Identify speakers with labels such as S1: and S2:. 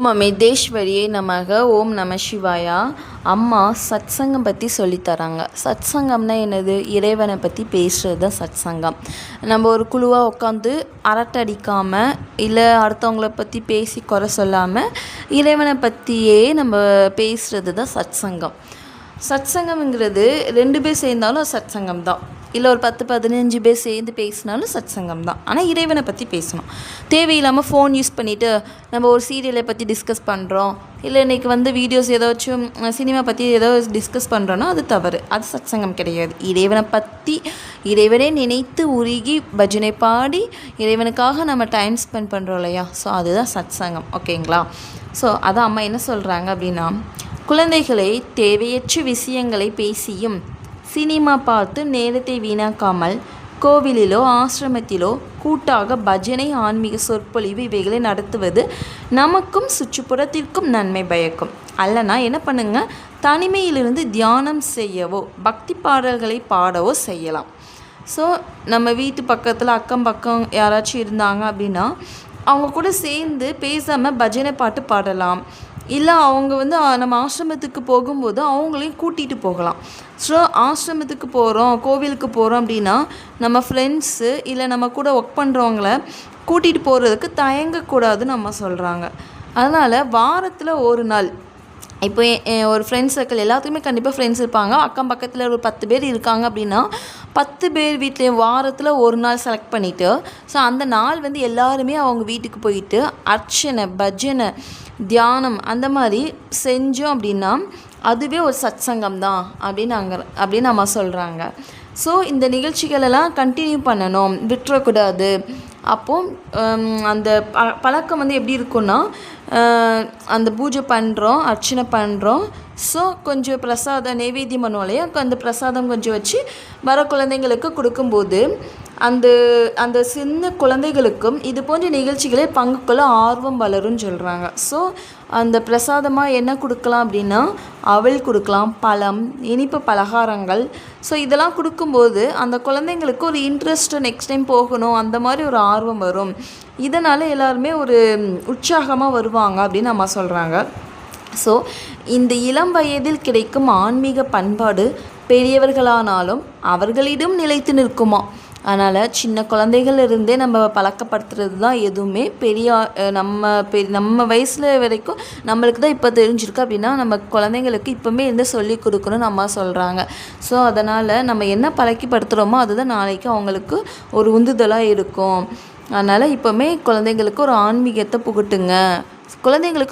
S1: மமேதேஸ்வரியே நமக. ஓம் நம சிவாயா. அம்மா சத்சங்கம் பற்றி சொல்லித்தராங்க. சத்சங்கம்னா என்னது? இறைவனை பற்றி பேசுகிறது தான் சத்சங்கம். நம்ம ஒரு குழுவாக உட்காந்து அரட்டை அடிக்காமல், இல்லை அடுத்தவங்கள பற்றி பேசி குறை சொல்லாமல், இறைவனை பற்றியே நம்ம பேசுகிறது தான் சத்சங்கம். சத்சங்கம்ங்கிறது 2 பேர் சேர்ந்தாலும் சத்சங்கம் தான், இல்லை ஒரு 10-15 பேர் சேர்ந்து பேசினாலும் சத்சங்கம் தான். ஆனால் இறைவனை பற்றி பேசணும். தேவையில்லாமல் ஃபோன் யூஸ் பண்ணிவிட்டு நம்ம ஒரு சீரியலை பற்றி டிஸ்கஸ் பண்ணுறோம், இல்லை இன்றைக்கி வீடியோஸ் ஏதாச்சும் சினிமா பற்றி ஏதோ டிஸ்கஸ் பண்ணுறோன்னா அது தவறு. அது சத்சங்கம் கிடையாது. இறைவனை பற்றி இறைவனே நினைத்து உருகி பஜனை பாடி இறைவனுக்காக நம்ம டைம் ஸ்பெண்ட் பண்ணுறோம் இல்லையா? ஸோ அதுதான் சத்சங்கம். ஓகேங்களா? ஸோ அதான் அம்மா என்ன சொல்கிறாங்க அப்படின்னா, குழந்தைகளை தேவையற்ற விஷயங்களை பேசியும் சினிமா பார்த்து நேரத்தை வீணாக்காமல் கோவிலிலோ ஆசிரமத்திலோ கூட்டாக பஜனை, ஆன்மீக சொற்பொழிவு இவைகளை நடத்துவது நமக்கும் சுற்றுப்புறத்திற்கும் நன்மை பயக்கும். அல்லனா என்ன பண்ணுங்க, தனிமையிலிருந்து தியானம் செய்யவோ பக்தி பாடல்களை பாடவோ செய்யலாம். ஸோ நம்ம வீட்டு பக்கத்தில் அக்கம் பக்கம் யாராச்சும் இருந்தாங்க அப்படின்னா அவங்க கூட சேர்ந்து பேசாமல் பஜனை பாட்டு பாடலாம். இல்லை அவங்க நம்ம ஆசிரமத்துக்கு போகும்போது அவங்களையும் கூட்டிகிட்டு போகலாம். ஸோ ஆசிரமத்துக்கு போகிறோம், கோவிலுக்கு போகிறோம் அப்படின்னா நம்ம ஃப்ரெண்ட்ஸு இல்லை நம்ம கூட ஒர்க் பண்ணுறவங்கள கூட்டிகிட்டு போகிறதுக்கு தயங்கக்கூடாதுன்னு நம்ம சொல்கிறாங்க. அதனால் வாரத்தில் ஒரு நாள், இப்போ ஒரு ஃப்ரெண்ட்ஸ் சர்க்கிள் எல்லாத்துக்குமே கண்டிப்பாக ஃப்ரெண்ட்ஸ் இருப்பாங்க. அக்கம் பக்கத்தில் ஒரு 10 பேர் இருக்காங்க அப்படின்னா 10 பேர் வீட்லேயும் வாரத்தில் ஒரு நாள் செலக்ட் பண்ணிவிட்டு, ஸோ அந்த நாள் எல்லாருமே அவங்க வீட்டுக்கு போயிட்டு அர்ச்சனை, பஜனை, தியானம் அந்த மாதிரி செஞ்சோம் அப்படின்னா அதுவே ஒரு சத்சங்கம் தான் அப்படின்னு நம்ம சொல்கிறாங்க. ஸோ இந்த நிகழ்ச்சிகளெல்லாம் கண்டினியூ பண்ணணும், விட்டுறக்கூடாது. அப்போது அந்த பழக்கம் எப்படி இருக்குன்னா, அந்த பூஜை பண்ணுறோம், அர்ச்சனை பண்ணுறோம், ஸோ கொஞ்சம் பிரசாதம் நைவேத்தியம் பண்ணுவோம் இல்லையா? அந்த பிரசாதம் கொஞ்சம் வச்சு வர குழந்தைங்களுக்கு கொடுக்கும்போது அந்த சின்ன குழந்தைகளுக்கும் இது போன்ற நிகழ்ச்சிகளில் பங்கு கொள்ள ஆர்வம் வளரும்னு சொல்கிறாங்க. ஸோ அந்த பிரசாதமாக என்ன கொடுக்கலாம் அப்படின்னா, அவல் கொடுக்கலாம், பழம், இனிப்பு பலகாரங்கள். ஸோ இதெல்லாம் கொடுக்கும்போது அந்த குழந்தைங்களுக்கு ஒரு இன்ட்ரெஸ்ட்டு, நெக்ஸ்ட் டைம் போகணும் அந்த மாதிரி ஒரு ஆர்வம் வரும். இதனால் எல்லாருமே ஒரு உற்சாகமாக வருவாங்க அப்படின்னு நம்ம சொல்கிறாங்க. ஸோ இந்த இளம் வயதில் கிடைக்கும் ஆன்மீக பண்பாடு பெரியவர்களானாலும் அவர்களிடம் நிலைத்து நிற்குமா. அதனால் சின்ன குழந்தைகளிருந்தே நம்ம பழக்கப்படுத்துறது தான் எதுவுமே நம்ம வயசில் வரைக்கும் நம்மளுக்கு தான் இப்போ தெரிஞ்சிருக்கு அப்படின்னா நம்ம குழந்தைங்களுக்கு இப்போமே இருந்து சொல்லி கொடுக்கணும்னு அம்மா சொல்கிறாங்க. ஸோ அதனால் நம்ம என்ன பழக்கப்படுத்துகிறோமோ அதுதான் நாளைக்கு அவங்களுக்கு ஒரு உந்துதலாக இருக்கும். அதனால் இப்போமே குழந்தைங்களுக்கு ஒரு ஆன்மீகத்தை புகட்டுங்க. குழந்தைங்களுக்கு